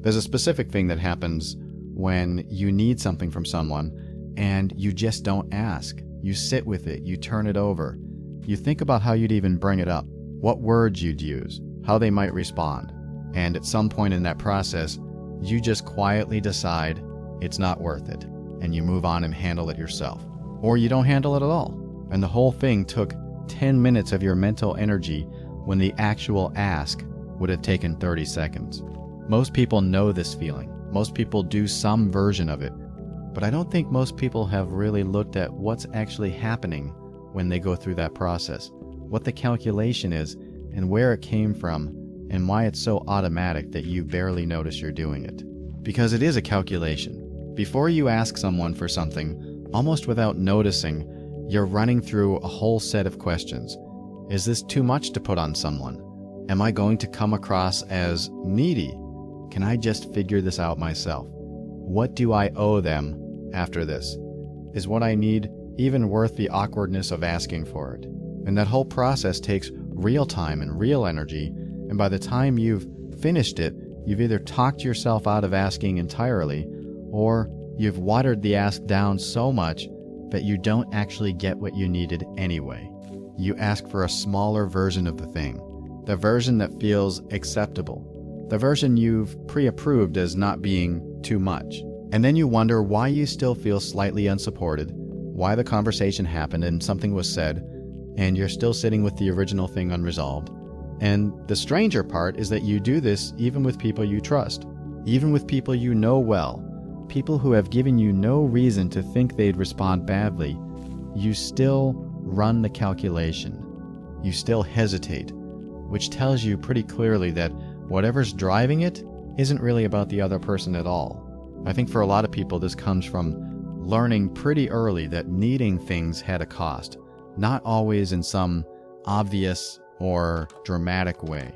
There's a specific thing that happens when you need something from someone and you just don't ask. You sit with it, you turn it over. You think about how you'd even bring it up, what words you'd use, how they might respond. And at some point in that process, you just quietly decide it's not worth it, and you move on and handle it yourself. Or you don't handle it at all, and the whole thing took 10 minutes of your mental energy when the actual ask would have taken 30 seconds. Most people know this feeling. Most people do some version of it, but I don't think most people have really looked at what's actually happening when they go through that process, what the calculation is, and where it came from, and why it's so automatic that you barely notice you're doing it. Because it is a calculation. Before you ask someone for something, almost without noticing, you're running through a whole set of questions. Is this too much to put on someone? Am I going to come across as needy? Can I just figure this out myself? What do I owe them after this? Is what I need even worth the awkwardness of asking for it? And that whole process takes real time and real energy, and by the time you've finished it, you've either talked yourself out of asking entirely, or you've watered the ask down so much that you don't actually get what you needed anyway. You ask for a smaller version of the thing, the version that feels acceptable, the version you've pre-approved as not being too much. And then you wonder why you still feel slightly unsupported, why the conversation happened and something was said, and you're still sitting with the original thing unresolved. And the stranger part is that you do this even with people you trust, even with people you know well, people who have given you no reason to think they'd respond badly. You still run the calculation. You still hesitate, which tells you pretty clearly that whatever's driving it isn't really about the other person at all. I think for a lot of people this comes from learning pretty early that needing things had a cost, not always in some obvious or dramatic way.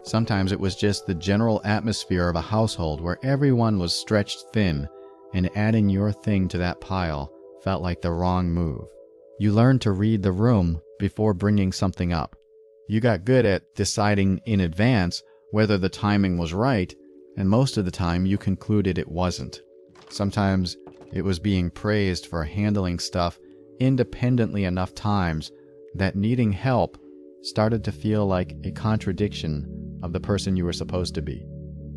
Sometimes it was just the general atmosphere of a household where everyone was stretched thin, and adding your thing to that pile felt like the wrong move. You learned to read the room before bringing something up. You got good at deciding in advance whether the timing was right, and most of the time you concluded it wasn't. Sometimes it was being praised for handling stuff independently enough times that needing help started to feel like a contradiction of the person you were supposed to be.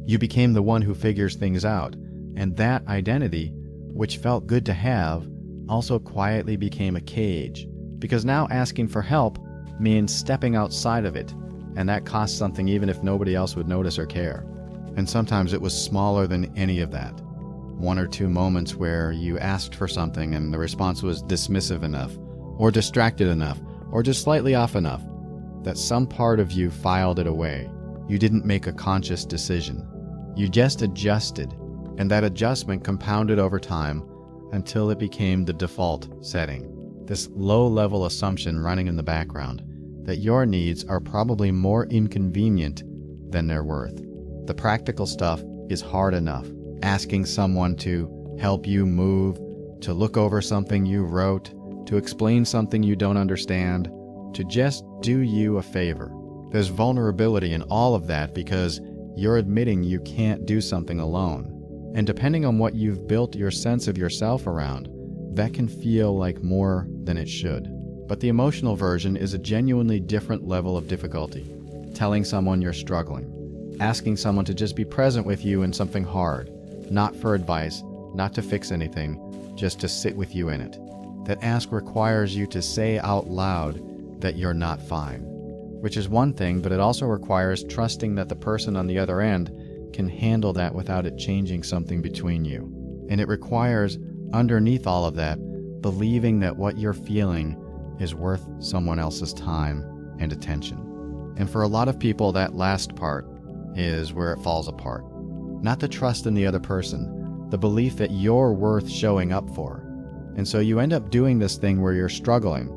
You became the one who figures things out, and that identity, which felt good to have, also quietly became a cage, because now asking for help means stepping outside of it, and that costs something even if nobody else would notice or care. And sometimes it was smaller than any of that. One or two moments where you asked for something and the response was dismissive enough, or distracted enough, or just slightly off enough, that some part of you filed it away. You didn't make a conscious decision. You just adjusted, and that adjustment compounded over time until it became the default setting. This low-level assumption running in the background that your needs are probably more inconvenient than they're worth. The practical stuff is hard enough. Asking someone to help you move, to look over something you wrote, to explain something you don't understand, to just do you a favor. There's vulnerability in all of that because you're admitting you can't do something alone. And depending on what you've built your sense of yourself around, that can feel like more than it should. But the emotional version is a genuinely different level of difficulty. Telling someone you're struggling. Asking someone to just be present with you in something hard. Not for advice, not to fix anything, just to sit with you in it. That ask requires you to say out loud that you're not fine. Which is one thing, but it also requires trusting that the person on the other end can handle that without it changing something between you. And it requires, underneath all of that, believing that what you're feeling is worth someone else's time and attention. And for a lot of people, that last part is where it falls apart. Not the trust in the other person, the belief that you're worth showing up for. And so you end up doing this thing where you're struggling,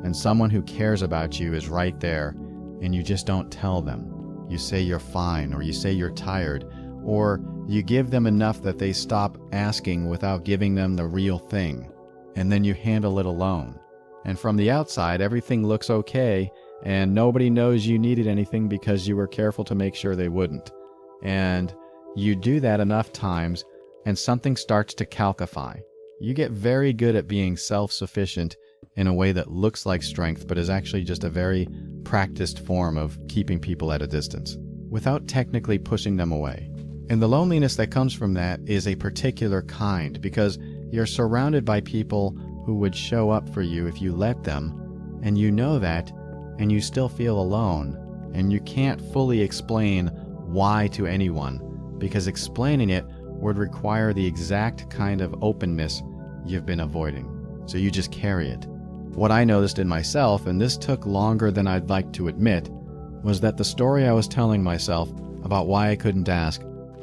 and someone who cares about you is right there, and you just don't tell them. You say you're fine, or you say you're tired, or you give them enough that they stop asking without giving them the real thing, and then you handle it alone. And from the outside, everything looks okay, and nobody knows you needed anything because you were careful to make sure they wouldn't. And You do that enough times, and something starts to calcify. You get very good at being self-sufficient in a way that looks like strength, but is actually just a very practiced form of keeping people at a distance, without technically pushing them away. And the loneliness that comes from that is a particular kind, because you're surrounded by people who would show up for you if you let them, and you know that, and you still feel alone, and you can't fully explain why to anyone, because explaining it would require the exact kind of openness you've been avoiding. So you just carry it. What I noticed in myself, and this took longer than I'd like to admit, was that the story I was telling myself about why I couldn't ask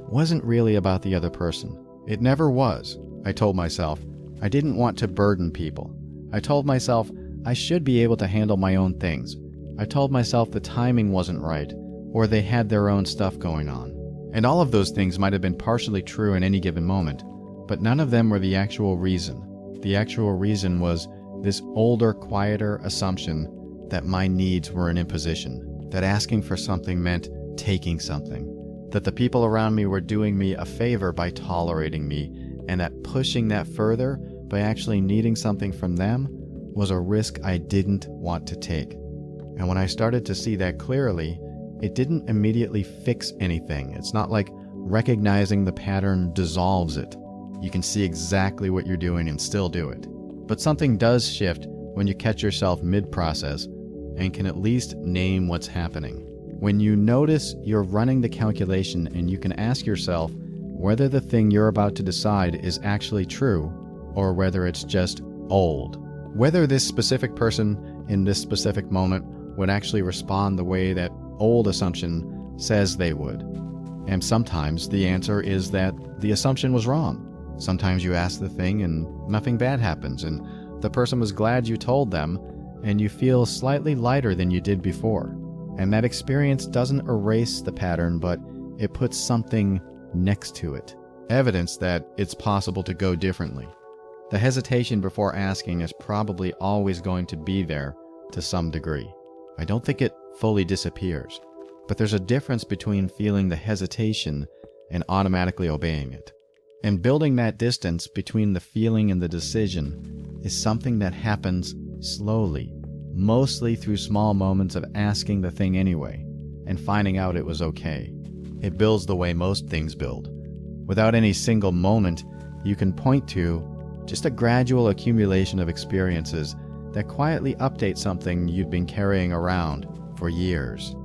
wasn't really about the other person. It never was. I told myself I didn't want to burden people. I told myself I should be able to handle my own things. I told myself the timing wasn't right, or they had their own stuff going on. And all of those things might have been partially true in any given moment, but none of them were the actual reason. The actual reason was this older, quieter assumption that my needs were an imposition, that asking for something meant taking something, that the people around me were doing me a favor by tolerating me, and that pushing that further by actually needing something from them was a risk I didn't want to take. And when I started to see that clearly, it didn't immediately fix anything. It's not like recognizing the pattern dissolves it. You can see exactly what you're doing and still do it. But something does shift when you catch yourself mid-process and can at least name what's happening. When you notice you're running the calculation and you can ask yourself whether the thing you're about to decide is actually true or whether it's just old. Whether this specific person in this specific moment would actually respond the way that old assumption says they would. And sometimes the answer is that the assumption was wrong. Sometimes you ask the thing and nothing bad happens, and the person was glad you told them, and you feel slightly lighter than you did before. And that experience doesn't erase the pattern, but it puts something next to it. Evidence that it's possible to go differently. The hesitation before asking is probably always going to be there to some degree. I don't think it fully disappears, but there's a difference between feeling the hesitation and automatically obeying it. And building that distance between the feeling and the decision is something that happens slowly, mostly through small moments of asking the thing anyway and finding out it was okay. It builds the way most things build. Without any single moment, you can point to just a gradual accumulation of experiences that quietly update something you've been carrying around for years.